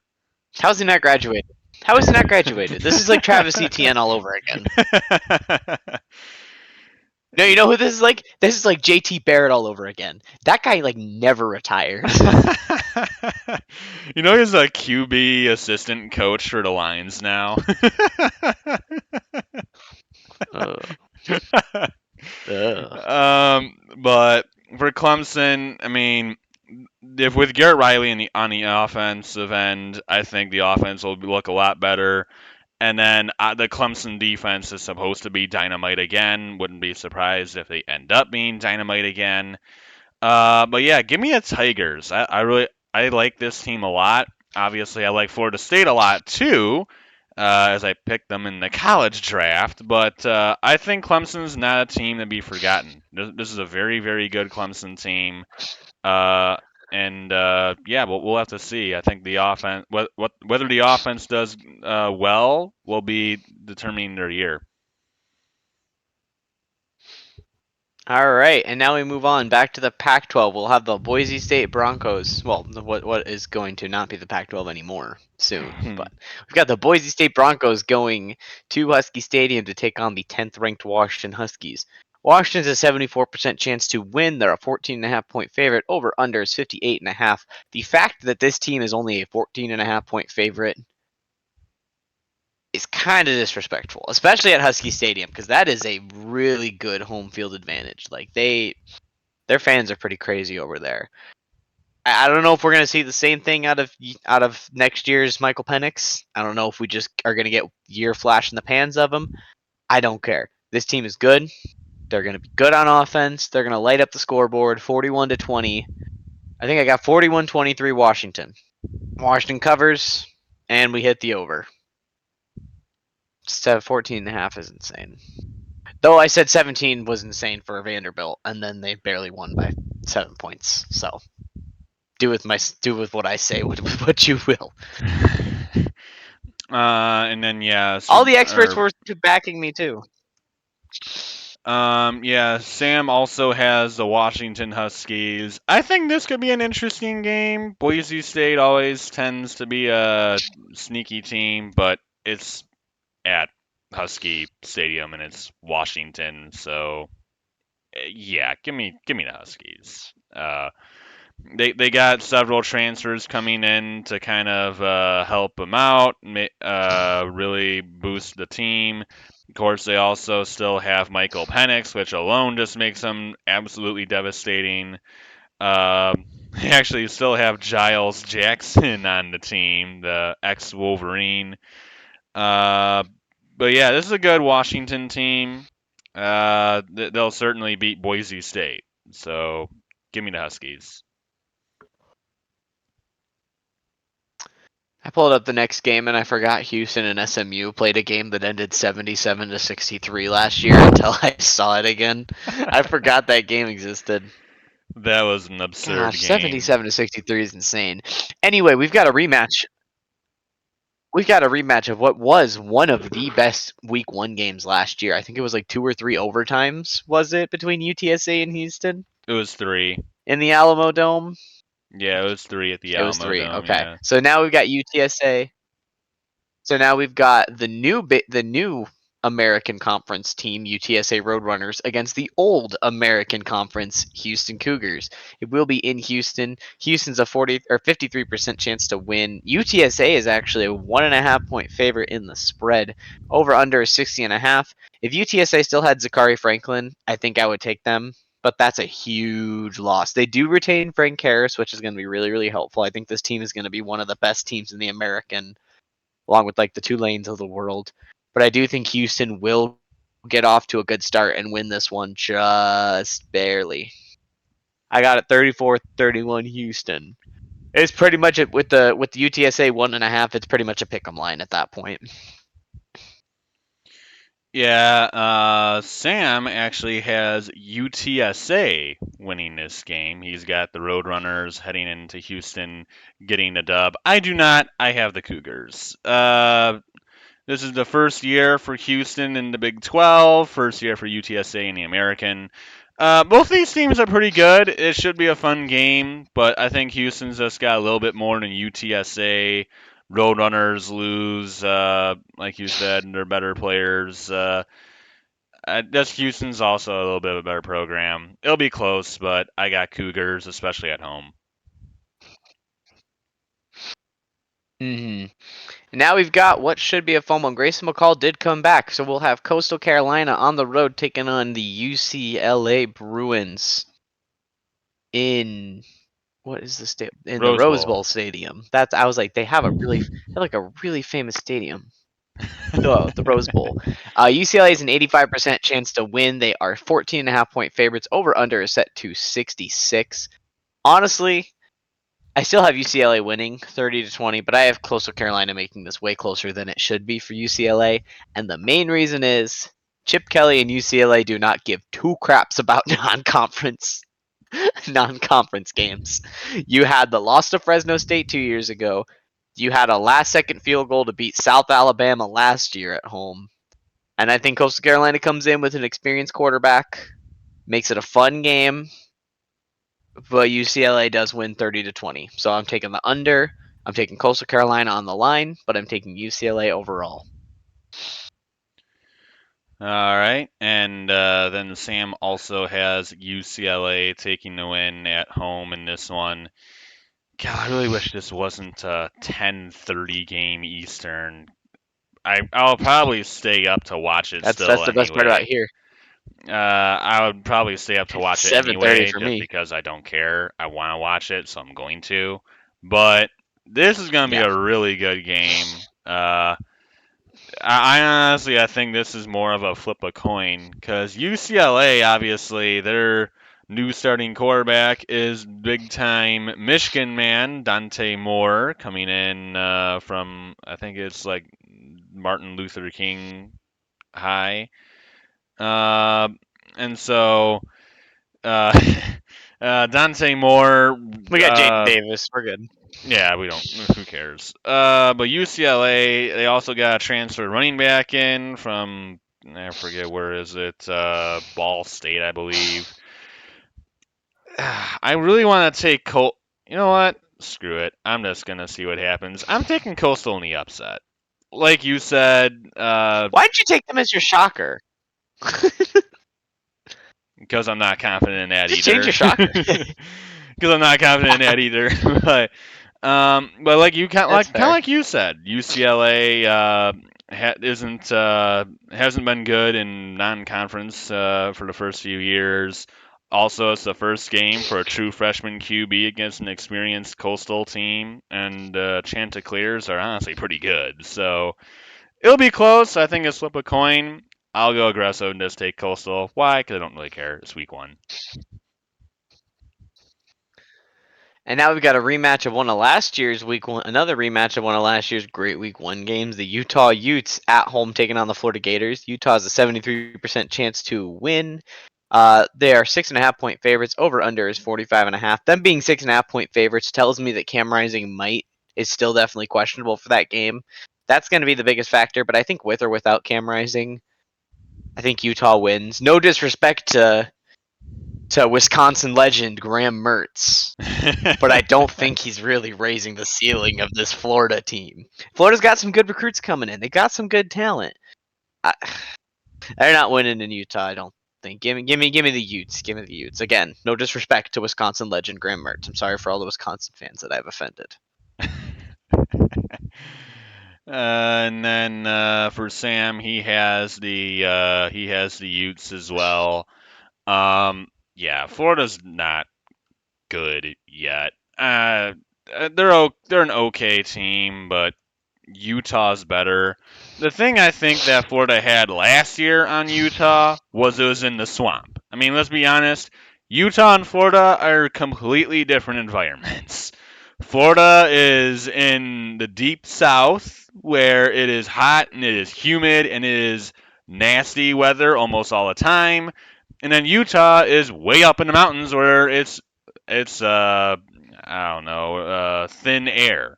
How's he not graduated? How is he not graduated? This is like Travis Etienne all over again. No, you know who this is like? This is like JT Barrett all over again. That guy like never retires. You know he's a QB assistant coach for the Lions now. But for Clemson, I mean, if with Garrett Riley on the offensive end, I think the offense will look a lot better. And then the Clemson defense is supposed to be dynamite again. Wouldn't be surprised if they end up being dynamite again. But yeah, give me the Tigers. I like this team a lot. Obviously, I like Florida State a lot too, as I picked them in the college draft. But I think Clemson's not a team to be forgotten. This is a very, very good Clemson team. Uh, and yeah, we'll have to see. I think the offense, whether the offense does well, will be determining their year. All right, and now we move on back to the Pac-12. We'll have the Boise State Broncos. Well, what is going to not be the Pac-12 anymore soon, but we've got the Boise State Broncos going to Husky Stadium to take on the 10th ranked Washington Huskies. Washington's a 74% chance to win. They're a 14.5-point favorite. Over under is 58.5. The fact that this team is only a 14.5-point favorite is kind of disrespectful, especially at Husky Stadium, because that is a really good home field advantage. Like their fans are pretty crazy over there. I don't know if we're gonna see the same thing out of next year's Michael Penix. I don't know if we just are gonna get year flash in the pans of him. I don't care. This team is good. They're gonna be good on offense. They're gonna light up the scoreboard, 41-20. I think I got 41-23 Washington. Washington covers, and we hit the over. Just 14.5 is insane. Though I said 17 was insane for Vanderbilt, and then they barely won by 7 points. So do with what I say what you will. And then yeah, all the experts were backing me too. Yeah, Sam also has the Washington Huskies. I think this could be an interesting game. Boise State always tends to be a sneaky team, but it's at Husky Stadium and it's Washington, so yeah, give me the Huskies. They got several transfers coming in to kind of help them out, really boost the team. Of course, they also still have Michael Penix, which alone just makes them absolutely devastating. They actually still have Giles Jackson on the team, the ex-Wolverine. But yeah, this is a good Washington team. They'll certainly beat Boise State. So give me the Huskies. I pulled up the next game and I forgot Houston and SMU played a game that ended 77-63 last year until I saw it again. I forgot that game existed. That was an absurd game. 77-63 is insane. Anyway, we've got a rematch. We've got a rematch of what was one of the best week 1 games last year. I think it was like 2 or 3 overtimes, was it, between UTSA and Houston? It was 3. In the Alamo Dome? Yeah, it was 3 at the It Alamo was 3. Dome. Okay. Yeah. So now we've got UTSA. So now we've got the new American Conference team, UTSA Roadrunners, against the old American Conference, Houston Cougars. It will be in Houston. Houston's a 40 or 53% chance to win. UTSA is actually a 1.5 point favorite in the spread. Over under is 60.5. If UTSA still had Zachary Franklin, I think I would take them. But that's a huge loss. They do retain Frank Harris, which is going to be really, really helpful. I think this team is going to be one of the best teams in the American, along with like the Tulanes of the world. But I do think Houston will get off to a good start and win this one just barely. I got it 34-31 Houston. It's pretty much with the UTSA 1.5. It's pretty much a pick'em line at that point. Yeah, Sam actually has UTSA winning this game. He's got the Roadrunners heading into Houston, getting the dub. I do not. I have the Cougars. This is the first year for Houston in the Big 12, first year for UTSA in the American. Both these teams are pretty good. It should be a fun game, but I think Houston's just got a little bit more than UTSA. Roadrunners lose, like you said, they're better players. Just Houston's also a little bit of a better program. It'll be close, but I got Cougars, especially at home. Mm-hmm. Now we've got what should be a fun one. Grayson McCall did come back, so we'll have Coastal Carolina on the road taking on the UCLA Bruins in what is the state in the Rose Bowl Stadium. I was like, they have a really famous stadium. The Rose Bowl. UCLA is an 85% chance to win. They are 14.5 point favorites. Over under is set to 66. Honestly, I still have UCLA winning 30-20, but I have Coastal Carolina making this way closer than it should be for UCLA. And the main reason is Chip Kelly and UCLA do not give two craps about non-conference games. You had the loss to Fresno State 2 years ago. You had a last-second field goal to beat South Alabama last year at home. And I think Coastal Carolina comes in with an experienced quarterback, makes it a fun game. But UCLA does win 30-20. So I'm taking the under. I'm taking Coastal Carolina on the line, but I'm taking UCLA overall. All right. And then Sam also has UCLA taking the win at home in this one. God, I really wish this wasn't a 10:30 game Eastern. I'll probably stay up to watch it That's still the best part about here. I would probably stay up to watch it 7:30 anyway, for just me. because I don't care. I want to watch it, so I'm going to. But this is going to be a really good game. I honestly, I think this is more of a flip a coin because UCLA, obviously, their new starting quarterback is big time Michigan man Dante Moore coming in from I think it's like Martin Luther King High, and so Dante Moore. We got Jaden Davis. We're good. Yeah, we don't. Who cares? But UCLA, they also got a transfer running back in from I forget where is it? Ball State, I believe. I really want to take Colt. You know what? Screw it. I'm just gonna see what happens. I'm taking Coastal in the upset. Like you said. Why did you take them as your shocker? Because I'm not confident in that Just either. change your shocker. Because I'm not confident in that either. But like you like you said, UCLA hasn't been good in non-conference for the first few years. Also, it's the first game for a true freshman QB against an experienced Coastal team, and Chanticleers are honestly pretty good. So it'll be close. I think it's flip a coin. I'll go aggressive and just take Coastal. Why? Because I don't really care. It's week 1. And now we've got a rematch of one of last year's week 1, another rematch of one of last year's great week 1 games. The Utah Utes at home taking on the Florida Gators. Utah has a 73% chance to win. They are 6.5 point favorites. Over under is 45.5. Them being 6.5 point favorites tells me that Cam Rising is still definitely questionable for that game. That's going to be the biggest factor. But I think with or without Cam Rising, I think Utah wins. No disrespect to Wisconsin legend Graham Mertz, but I don't think he's really raising the ceiling of this Florida team. Florida's got some good recruits coming in. They got some good talent. They're not winning in Utah. I don't think. Give me the Utes. Give me the Utes. Again, no disrespect to Wisconsin legend Graham Mertz. I'm sorry for all the Wisconsin fans that I've offended. And then for Sam, he has the Utes as well. Yeah, Florida's not good yet. They're an okay team, but Utah's better. The thing I think that Florida had last year on Utah was it was in the swamp. I mean, let's be honest. Utah and Florida are completely different environments. Florida is in the deep south where it is hot and it is humid and it is nasty weather almost all the time. And then Utah is way up in the mountains where it's I don't know, thin air.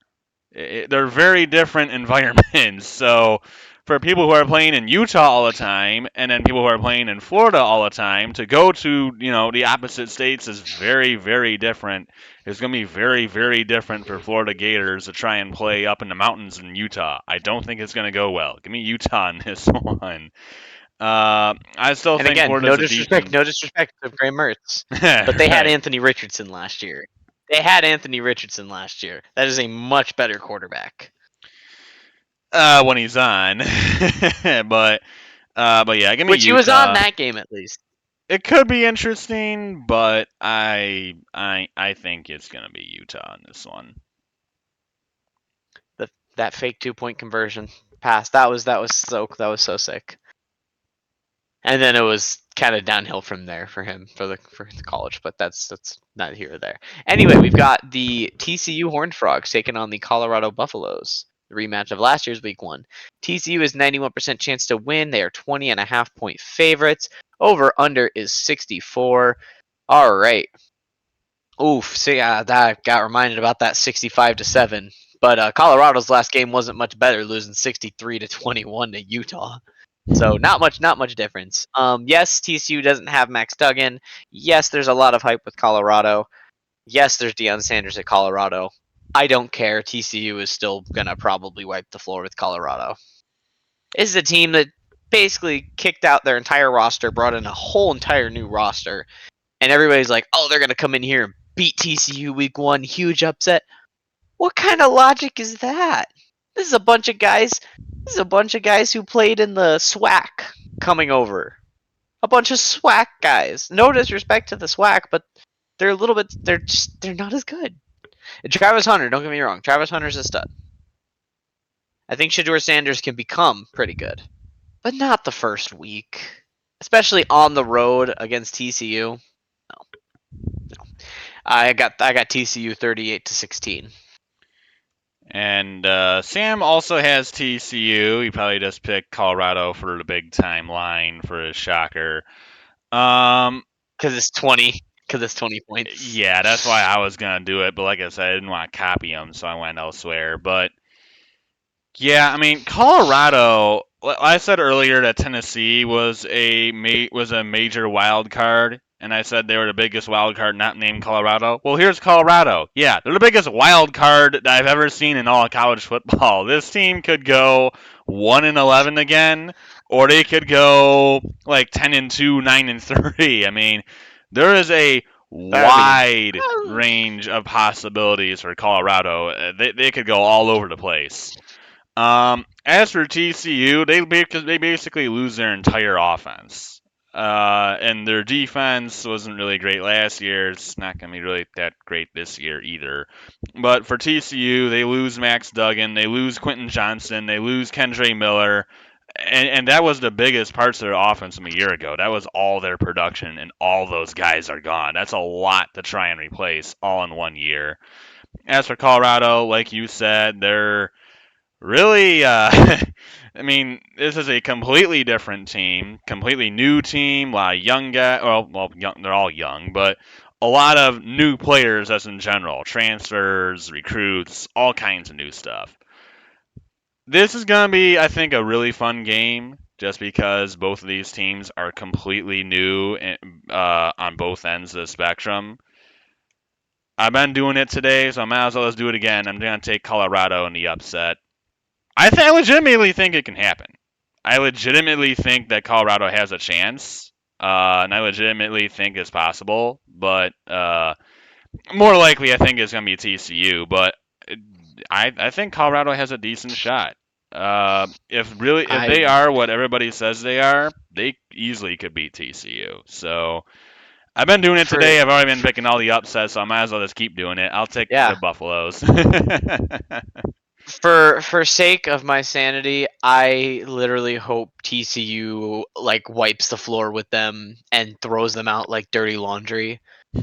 They're very different environments. So for people who are playing in Utah all the time and then people who are playing in Florida all the time, to go to the opposite states is very very different. It's going to be very very different for Florida Gators to try and play up in the mountains in Utah. I don't think it's going to go well. Give me Utah in this one. I still And think again, no Florida's a disrespect, decent. no disrespect to Graham Mertz, but they had Right. Anthony Richardson last year. They had Anthony Richardson last year. That is a much better quarterback. When he's on, but yeah, give me Which he was on Utah. that game at least. It could be interesting, but I think it's gonna be Utah in this one. That fake 2-point conversion pass that was so sick. And then it was kind of downhill from there for him for the college, but that's not here or there. Anyway, we've got the TCU Horned Frogs taking on the Colorado Buffaloes. The rematch of last year's week 1. TCU is 91% chance to win. They are 20.5-point favorites. Over under is 64. All right. Oof. See, that got reminded about that 65-7. But Colorado's last game wasn't much better, losing 63-21 to Utah. So not much difference. Yes, TCU doesn't have Max Duggan. Yes, there's a lot of hype with Colorado. Yes, there's Deion Sanders at Colorado. I don't care. TCU is still gonna probably wipe the floor with Colorado. This is a team that basically kicked out their entire roster, brought in a whole entire new roster, and everybody's like, "Oh, they're gonna come in here and beat TCU week 1, huge upset." What kind of logic is that? This is a bunch of guys. This is a bunch of guys who played in the SWAC coming over. A bunch of SWAC guys. No disrespect to the SWAC, but they're a little bit. They're not as good. And Travis Hunter, don't get me wrong. Travis Hunter's a stud. I think Shedeur Sanders can become pretty good, but not the first week, especially on the road against TCU. No. I got TCU 38-16. And Sam also has TCU. He probably just picked Colorado for the big time line for his shocker. Because it's 20. Because it's 20 points. Yeah, that's why I was gonna do it. But like I said, I didn't want to copy him, so I went elsewhere. But yeah, I mean, Colorado. I said earlier that Tennessee was a major wild card, and I said they were the biggest wild card not named Colorado. Well, here's Colorado. Yeah, they're the biggest wild card that I've ever seen in all of college football. This team could go 1-11 again, or they could go like 10-2, 9-3. I mean, there is a I wide range of possibilities for Colorado. They could go all over the place. As for TCU, they basically lose their entire offense. And their defense wasn't really great last year. It's not going to be really that great this year either. But for TCU, they lose Max Duggan, they lose Quentin Johnson, they lose Kendre Miller, and that was the biggest parts of their offense from a year ago. That was all their production, and all those guys are gone. That's a lot to try and replace all in 1 year. As for Colorado, like you said, they're really, I mean, this is a completely different team, completely new team. A lot of young guys. Young, they're all young, but a lot of new players, as in general, transfers, recruits, all kinds of new stuff. This is gonna be, I think, a really fun game, just because both of these teams are completely new on both ends of the spectrum. I've been doing it today, so I might as well just do it again. I'm gonna take Colorado in the upset. I legitimately think it can happen. I legitimately think that Colorado has a chance, and I legitimately think it's possible. But more likely, I think it's going to be TCU. But I think Colorado has a decent shot. If I they are what everybody says they are, they easily could beat TCU. So I've been doing it for today. I've already been picking all the upsets, so I might as well just keep doing it. I'll take the yeah. Buffaloes. For sake of my sanity, I literally hope TCU like wipes the floor with them and throws them out like dirty laundry,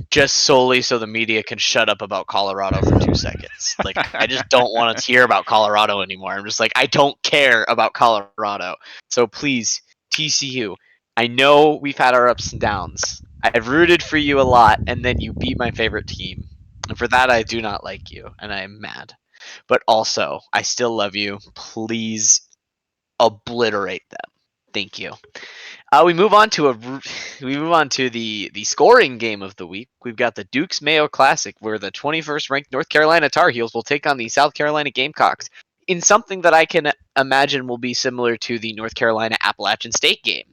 just solely so the media can shut up about Colorado for 2 seconds. Like I just don't want to hear about Colorado anymore. I'm just like I don't care about Colorado. So please, TCU. I know we've had our ups and downs. I've rooted for you a lot, and then you beat my favorite team. And for that, I do not like you, and I am mad. But also, I still love you. Please obliterate them. Thank you. We move on to the scoring game of the week. We've got the Dukes Mayo Classic, where the 21st ranked North Carolina Tar Heels will take on the South Carolina Gamecocks in something that I can imagine will be similar to the North Carolina Appalachian State game.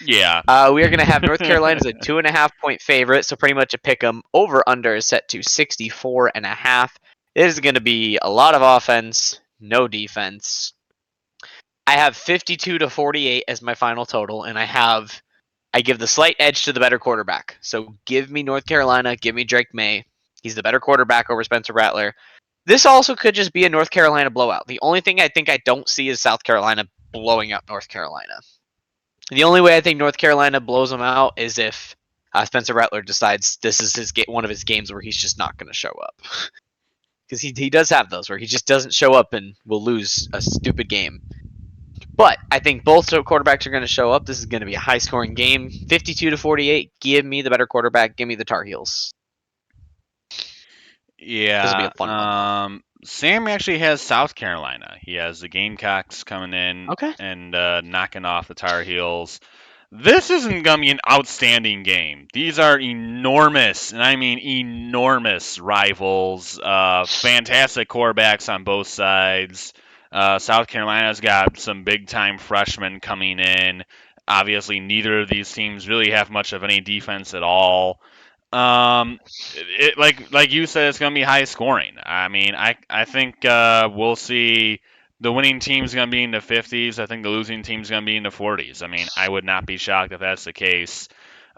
Yeah. We are going to have North Carolina as a 2.5 point favorite, so pretty much a pick 'em. Over under is set to 64.5. It is going to be a lot of offense, no defense. I have 52-48 as my final total, and I give the slight edge to the better quarterback. So give me North Carolina, give me Drake May. He's the better quarterback over Spencer Rattler. This also could just be a North Carolina blowout. The only thing I think I don't see is South Carolina blowing up North Carolina. The only way I think North Carolina blows them out is if Spencer Rattler decides this is one of his games where he's just not going to show up. Because he does have those where he just doesn't show up and will lose a stupid game. But I think both quarterbacks are going to show up. This is going to be a high-scoring game, 52-48. Give me the better quarterback. Give me the Tar Heels. This will be a Yeah. fun one, though. Sam actually has South Carolina. He has the Gamecocks coming in Okay. and knocking off the Tar Heels. This isn't going to be an outstanding game. These are enormous, and I mean enormous rivals. Fantastic quarterbacks on both sides. South Carolina's got some big time freshmen coming in. Obviously, neither of these teams really have much of any defense at all. Like you said, it's going to be high scoring. I mean, I think we'll see the winning team's going to be in the 50s. I think the losing team's going to be in the 40s. I mean, I would not be shocked if that's the case.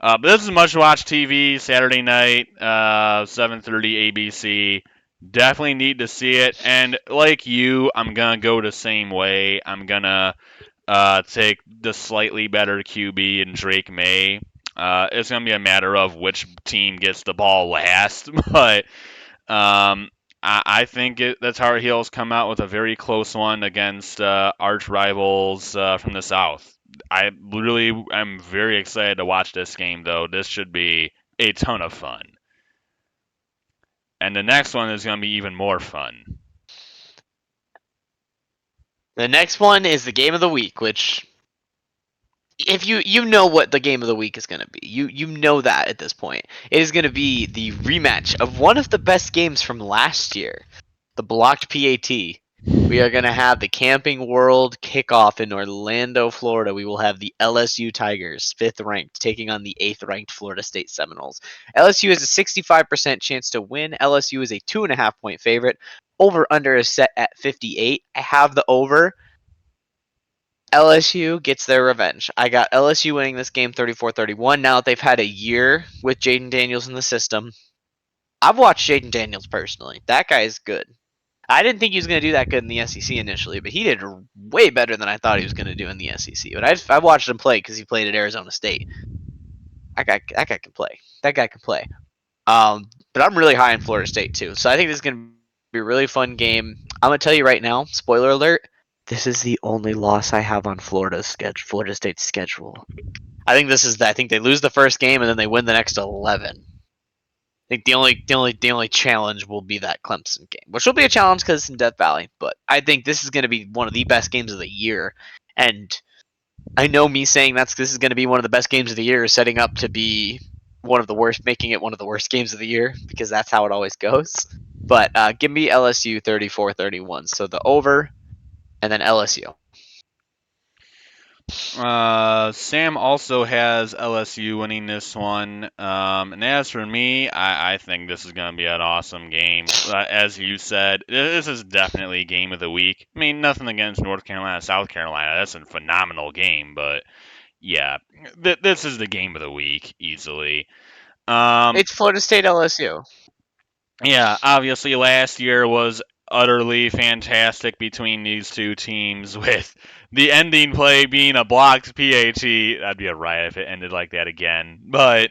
But this is much watch TV Saturday night, 7:30 ABC. Definitely need to see it. And like you, I'm gonna go the same way. I'm gonna take the slightly better QB and Drake May. It's going to be a matter of which team gets the ball last, but I think the Tar Heels come out with a very close one against arch rivals from the South. I literally am very excited to watch this game, though. This should be a ton of fun. And the next one is going to be even more fun. The next one is the game of the week, which if you know what the game of the week is going to be. You know that at this point. It is going to be the rematch of one of the best games from last year, the blocked PAT. We are going to have the Camping World kickoff in Orlando, Florida. We will have the LSU Tigers, 5th ranked, taking on the 8th ranked Florida State Seminoles. LSU has a 65% chance to win. LSU is a 2.5 point favorite. Over under is set at 58. I have the over. LSU gets their revenge. I got LSU winning this game 34-31. Now that they've had a year with Jaden Daniels in the system, I've watched Jaden Daniels personally. That guy is good. I didn't think he was going to do that good in the SEC initially, but he did way better than I thought he was going to do in the SEC. But I watched him play because he played at Arizona State. That guy can play. That guy can play. But I'm really high in Florida State too, so I think this is going to be a really fun game. I'm going to tell you right now, spoiler alert, this is the only loss I have on Florida State's schedule. I think they lose the first game and then they win the next 11. I think the only challenge will be that Clemson game, which will be a challenge because it's in Death Valley. But I think this is going to be one of the best games of the year, and I know me saying this is going to be one of the best games of the year is setting up to be one of the worst, making it one of the worst games of the year because that's how it always goes. But give me LSU 34-31. So the over, and then LSU. Sam also has LSU winning this one. And as for me, I think this is going to be an awesome game. As you said, this is definitely game of the week. I mean, nothing against North Carolina, South Carolina. That's a phenomenal game, but yeah, this is the game of the week easily. Um, It's Florida State LSU. yeah, obviously last year was utterly fantastic between these two teams with the ending play being a blocked PAT. That'd be a riot if it ended like that again. But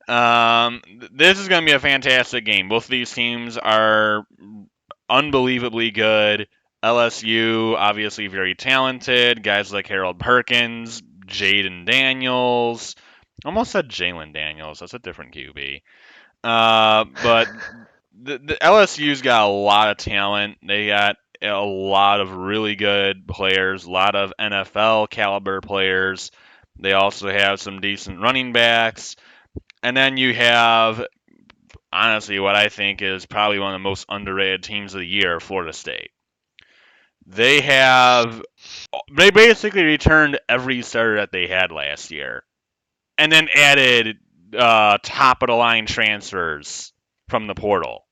this is going to be a fantastic game. Both of these teams are unbelievably good. LSU, obviously very talented. Guys like Harold Perkins, Jaden Daniels. Almost said Jalen Daniels. That's a different QB. But the LSU's got a lot of talent. They got a lot of really good players, a lot of NFL caliber players. They also have some decent running backs. And then you have, honestly, what I think is probably one of the most underrated teams of the year, Florida State. They have, they basically returned every starter that they had last year and then added top of the line transfers from the portal.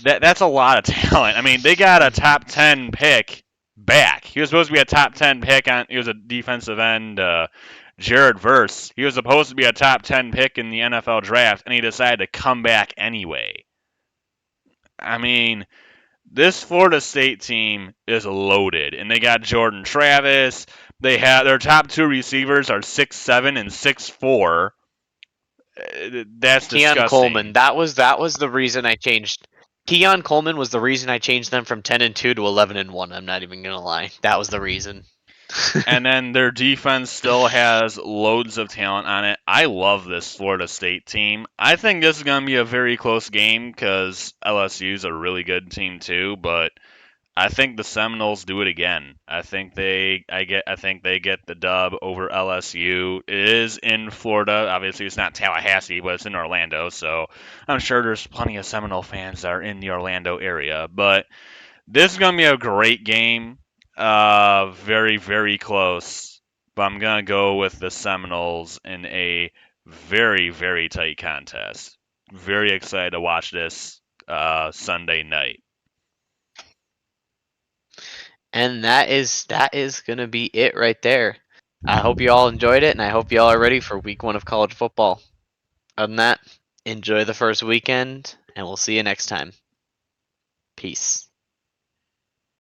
That's a lot of talent. I mean, they got a top 10 pick back. He was supposed to be a top 10 pick on. He was a defensive end, Jared Verse. He was supposed to be a top 10 pick in the NFL draft, and he decided to come back anyway. I mean, this Florida State team is loaded, and they got Jordan Travis. They have their top two receivers are 6'7" and 6'4". That's Keon Coleman. disgusting. That was the reason I changed. Keon Coleman was the reason I changed them from 10-2 to 11-1. I'm not even gonna lie. That was the reason. And then their defense still has loads of talent on it. I love this Florida State team. I think this is going to be a very close game because LSU's a really good team too, but I think the Seminoles do it again. I think they get the dub over LSU. It is in Florida. Obviously, it's not Tallahassee, but it's in Orlando, so I'm sure there's plenty of Seminole fans that are in the Orlando area, but this is going to be a great game. Very, very close. But I'm going to go with the Seminoles in a very, very tight contest. Very excited to watch this Sunday night. And that is gonna be it right there. I hope you all enjoyed it, and I hope you all are ready for week 1 of college football. Other than that, enjoy the first weekend, and we'll see you next time. Peace.